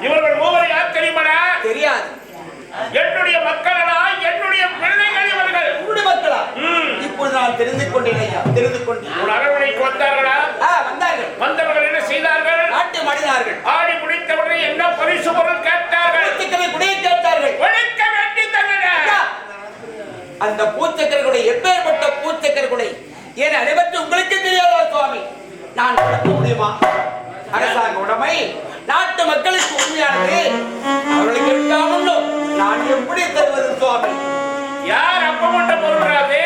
இவர்கள் மூவரை யார் தெரியுமா? தெரியாது. என்னுடைய மக்களா, என்னுடைய பிள்ளைகள் இவர்கள். உன்னுடைய மக்களா? இப்போது நான் தெரிந்து கொண்டேன். உன் அரண்மனைக்கு வந்தார்களா? வந்தார்கள். வந்தவர்கள் என்ன செய்தார்கள்? நாட்டியம் ஆடினார்கள். ஆடி முடித்தவுடனே என்ன பரிசு பொருள் கேட்டார்கள்? குடியை கேட்டார்கள். கொடுக்க வேண்டி தந்தன. அந்த பூச்சக்கரை எப்பேற்பட்ட பூச்சக்கரை குடை என அனைவற்று உங்களுக்கே தெரியாதா சுவாமி? நான் கொடுக்க முடியுமா? அரசாங்க உடைமை, நாட்டு மக்களுக்கு உண்மையானது. அவர்களுக்கு இருக்காமல் நான் எப்படி தருவது சுவாமி? யார் அப்ப மட்டும் பொருளாது?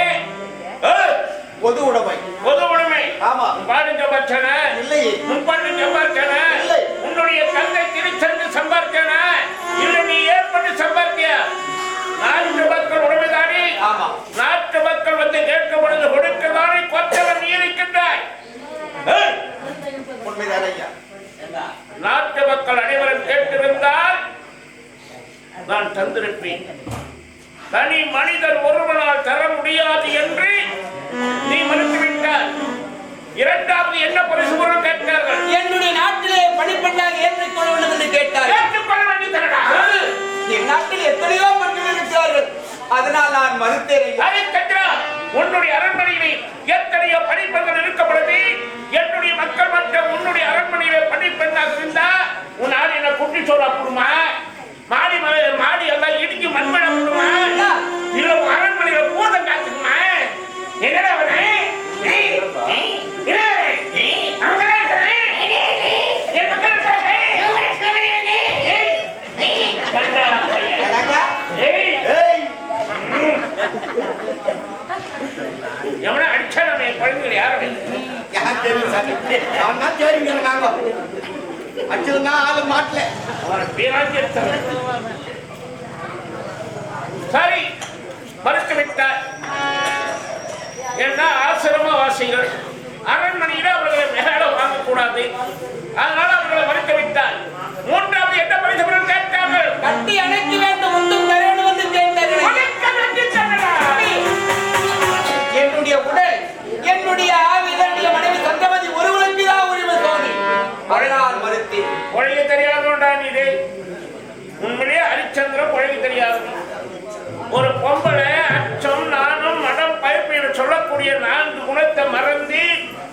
பொது உடைமை. பொது உடைமை. ஆமா. பாருங்க பச்சன இல்லை, முப்பாட்டு சம்பார்த்தன இல்லை, உன்னுடைய தந்தை திருச்சென்று சம்பார்த்தன இல்லை, நீ ஏற்பட்டு சம்பார்த்திய நாட்டு மக்கள் உடைமைதானே? ஆமா. நாட்டு மக்கள் வந்து கேட்க பொழுது கொடுக்கதானே கொத்தவன் நீ இருக்கின்றாய். உண்மைதான் ஐயா. நாட்டு மக்கள் அனைவரும் கேட்டிருந்தால் நான் தந்திருப்பேன். தனி மனிதர் ஒருவனால் தர முடியாது என்று நீ மறுத்துவிட்டார். இரண்டாவது என்ன பரிசு பொருள் கேட்டார்கள்? என்னுடைய நாட்டிலே பணிப்பெண்ணாக ஏற்றுக்கொள்ள வேண்டும் என்று கேட்டார்கள். ஏற்றுக்கொள்ள வேண்டி தரடா. என் நாட்டில் எத்தனையோ பெண்கள் இருக்கிறார்கள், அதனால் நான் மறுத்தேன். உன்னுடைய அரண்மனையிலே எத்தனையோ பணிப்பெண்கள் இருக்கப்படுது. என்னுடைய மக்கள் மட்டும் உன்னுடைய அரண்மனையிலே பணிப்பெண்ணாக இருந்தா உன்னால் என்ன குட்டி சோறு அப்புடுமா? மாடி மாடி எல்லாம் இடிக்கு மண்மழை அப்புடுமா? இல்ல அரண்மனையில பூதம் காத்துக்குமா? என்னடா எவனா அடிச்சா நம்ம குழந்தைகள் யாரும் அச்சதுன்னா ஆளு மாட்டல சரி மறுத்து விட்டார். ஏன்னா ஆசிரமவாசிகள் அரண்மனையில அவர்களை மேல வாங்கக்கூடாது, அதனால அவர்களை மறுத்து விட்டார். மூன்றாவது என்ன பரிசு பொருள் கேட்டார்கள்? கட்டி அணைக்க வேண்டும் ஒன்றும் தரணும் வந்து கேட்டார்கள். என்னுடைய உடல், என்னுடைய ஆவிதனுடைய மனைவி சந்தமதி ஒருவனுக்கு தான் உரிமை தோணி அதனால் மறுத்து. ஒழுங்கு தெரியாதுடா நீ. உண்மையிலே ஹரிச்சந்திரன் ஒழுங்கு தெரியாது. ஒரு பொம்பளை அச்சம், நானும் மடம் பயிர்ப்பு சொல்லக்கூடிய 4 குணத்தை மறந்து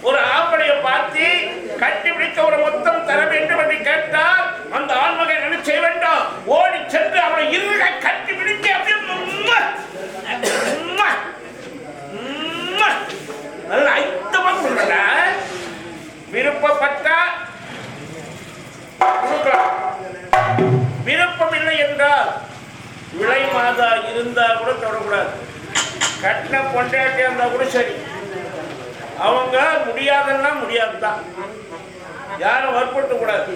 ஒரு ஆம்பளையை பார்த்து கட்டி பிடிக்க ஒரு மொத்தம் தர வேண்டும் என்று கேட்டால் அந்த ஆண்மகை என்ன செய்ய வேண்டும்? ஓடி சென்று அவளை இருக கட்டி பிடிக்க அப்படியே நல்ல ஐத்தமா சொல்ற. விருப்பப்பட்டா விருப்பம் இல்லை என்றால் விலை மாதா இருந்தா கூட தொடக்கூடாது. கட்டின பொண்டாட்டி இருந்தா கூட சரி, அவங்க முடியாதுன்னா முடியாதுதான். யாரும் வற்புறுத்த கூடாது,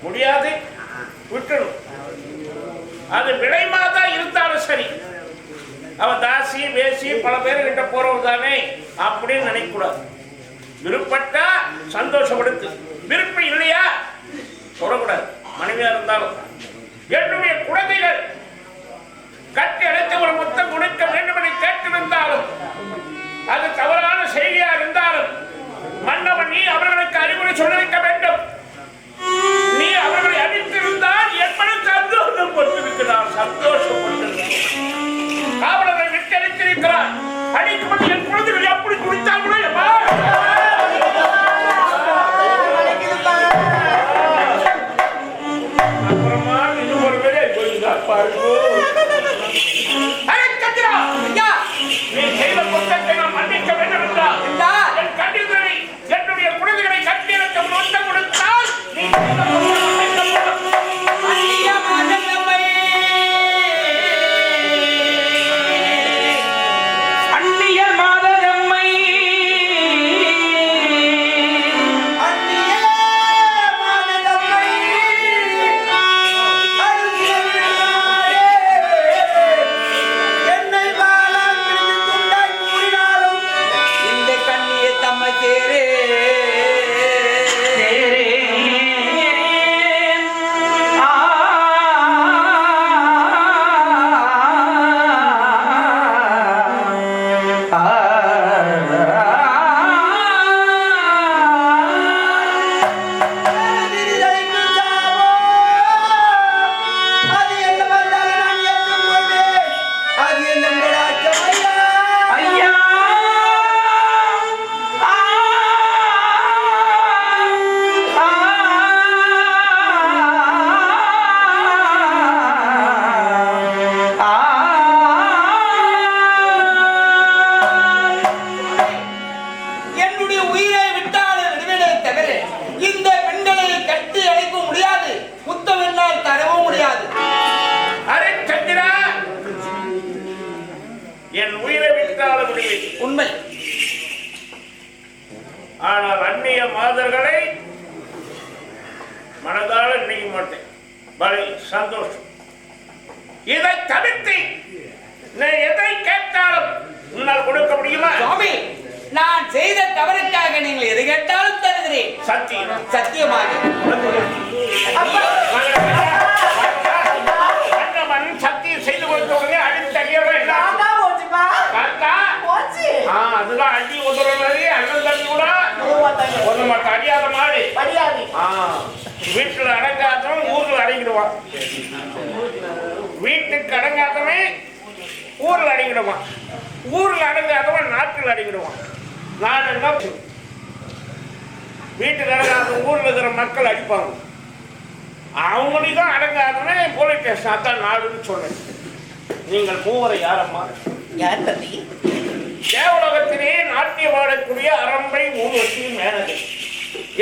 முடியாது விட்டுடும். அது விலை மாதா இருந்தாலும் சரி. அவன் தாசி வேசி பல பேர் கிட்ட போறவன் தானே அப்படின்னு நினைக்க கூடாது. விருப்பப்பட்டா சந்தோஷப்படுத்து, விருப்பம் இல்லையா தொடக்கூடாது. மனைவியா இருந்தாலும் என்னுடைய குழந்தைகள் கட்டி அழைத்து ஒரு மொத்தம் கொடுக்க வேண்டும் என கேட்டிருந்தாலும் அது தவறான செய்தியா இருந்தாலும் மன்னவன் நீ அவர்களுக்கு அறிவுரை சொல்லிருக்க வேண்டும். நீ அவர்களை அடித்திருந்தால் எப்படி சந்தோஷப்பட்டிருக்கிறார், சந்தோஷப்பட்டிருக்கிறார். காவலரை விட்டு அடித்திருக்கிறார். அடிக்கும்போது என் குழந்தைகள் எப்படி குடித்தால் கூட அப்புறமா இன்னும் ஒரு வேலை போயிருந்தார் பாருங்க. நீ செய்த குற்றத்தை நான் மன்னிக்க வேண்டும் என்றால் என் கண்டிதனை என்னுடைய குழந்தைகளை கட்டியெழுத்த மொத்தம் கொடுத்தால் நீ உண்மை. ஆனால் அந்நிய மாதர்களை மனதால நினைக்க மாட்டேன். சந்தோஷம். இதை தவிர்த்து எதை கேட்டாலும் உன்னால் கொடுக்க முடியுமா? சுவாமி, நான் செய்த தவறுக்காக நீங்கள் எது கேட்டாலும் தருகிறேன். சத்தியம், சத்தியமாக. சத்தியம் செய்து கொடுத்தவங்க அடித்து அறியவே அதுதான் அடி ஒதுற மாதிரி அண்ணன் தம்பி கூட ஒண்ணு மட்டும் அடியாத மாதிரி வீட்டுல அடங்காதவன் ஊர்ல அடங்கிடுவான், வீட்டுக்கு அடங்காதவன் ஊர்ல அடங்கிடுவான், ஊர்ல அடங்காதவன் நாட்டில் அடங்கிடுவான். நான் என்ன வீட்டுக்கு அடங்காத ஊர்ல இருக்கிற மக்கள் அடிப்பாங்க, அவங்களுக்கும் அடங்காதவன் போலீஸ் ஸ்டேஷன் அதான் நாடுன்னு சொன்னேன். நீங்கள் மூவரை யாரம்மா? யார் தம்பி? தேவலோகத்திலே நாட்டியம் ஆடக்கூடிய அரம்பை ஊர்வசியும் மேனது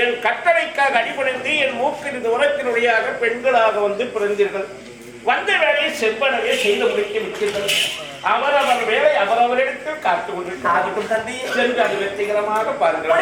என் கட்டளைக்காக அடிபணிந்து என் மூக்கின் உரத்தினுடையாக பெண்களாக வந்து பிறந்தீர்கள். வந்த வேலையை செவ்வனவே செய்து முடிக்க விட்டீர்கள். அவரவர் வேலை அவரவரிடத்தில் காத்து கொண்டிருக்கும் தந்தை சென்று அது வெற்றிகரமாக பாருங்கள்.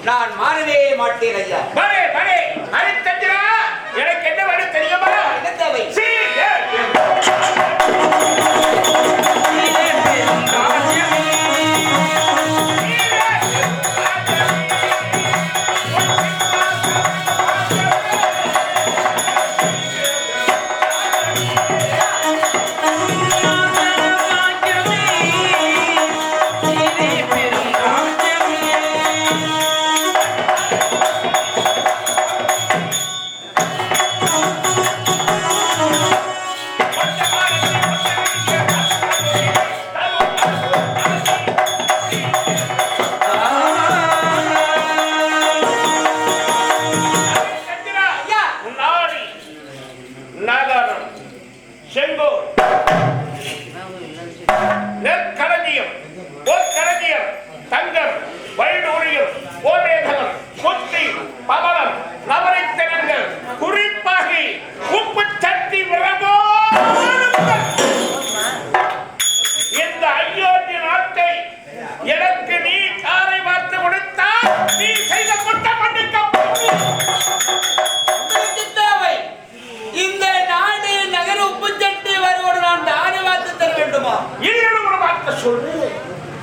நான் மாறவே மாட்டேன் ஐயா. பரே பரே அரிச்சந்திரா, எனக்கு என்ன வேணும் தெரியுமா? என்ன தேவை?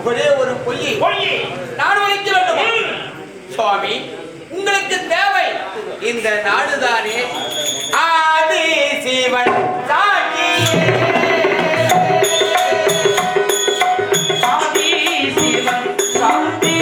ஒரே ஒரு பொய் நான் வைக்க வேண்டும். சுவாமி, உங்களுக்கு தேவை இந்த நாடுதானே? ஆதி சிவன் சாட்சி, ஆதி சிவன் சாட்சி,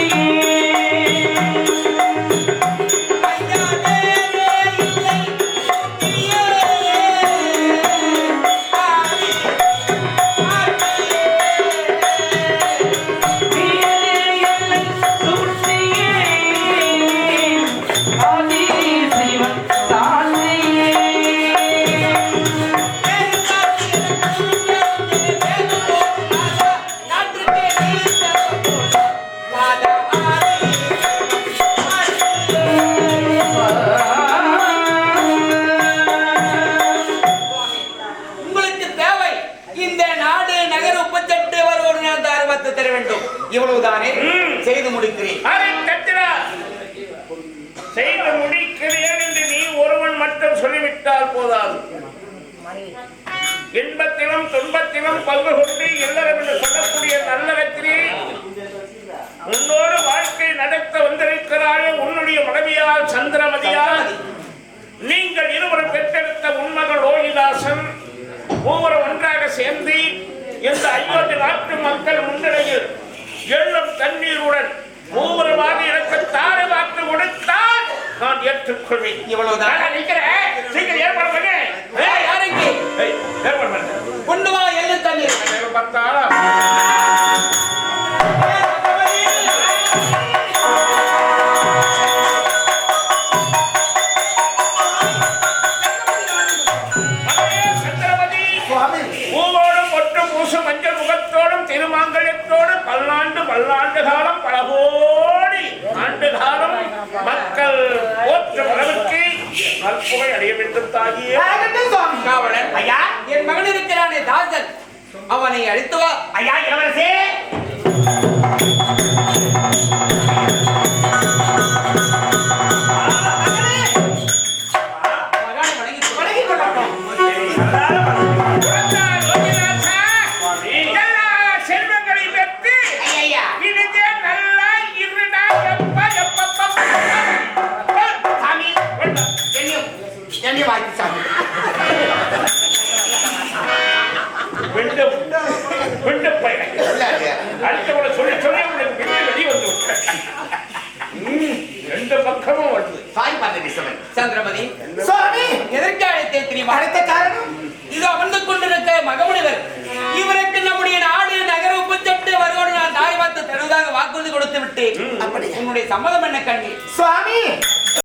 இவ்வளவுதானே? செய்து முடிக்கிறேன். செய்து முடிக்கிறேன் என்று நீ ஒருவன் மட்டும் சொல்லிவிட்டால் போதாது. இன்பத்திலும் துன்பத்திலும் பங்கு கொண்டு எல்லாரும் என்று சொல்லக்கூடிய நல்லறத்திலே உன்னோடு வாழ்க்கை நடத்த வந்திருக்கிறாயே உன்னுடைய மனைவியால் சந்திரமதியால் நீங்கள் இருவரும் பெற்றெடுத்த உன்மகள் லோகிதாசன் மூவரும் ஒன்றாக சேர்ந்து இந்த அயோத்தி நாட்டு மக்கள் முன்னிலையில் எள்ளும் தண்ணீருடன் மூவருமாக எனக்கு தாரை வாக்கு கொடுத்தால் நான் ஏற்றுக்கொள்வேன். இவ்வளவுதான் நினைக்கிறேன். சீக்கிரம் ஏற்பாடு பண்ணு. ஏற்பாடு பண்ணு. கொண்டு வா எள்ளும் தண்ணீர். பார்த்தாரா திருமாங்கல்யத்தோடு பல்லாண்டு பல்லாண்டு காலம் பல கோடி ஆண்டு காலம் மக்கள் போற்றும் அளவுக்கு நற்புகை அடைய வேண்டும். தாகியே காவலன் ஐயா, என் மகன் இருக்கிறானே தாசன், அவனை அழைத்து வா. ஐயா இளவரசே. சந்திரமதி, சுவாமி எதற்கு அழைத்தே தெரியுமா? அழைத்த காரணம் இது அமர்ந்து கொண்டிருக்க மகமுனிவர் இவருக்கு நம்முடைய நாடு நகர உப்புச்சட்டு வருவோடு நான் தாய் பார்த்து தெளிவாக வாக்குறுதி கொடுத்து விட்டு அப்படி உன்னுடைய சம்மதம் என்ன கண்ணி? சுவாமி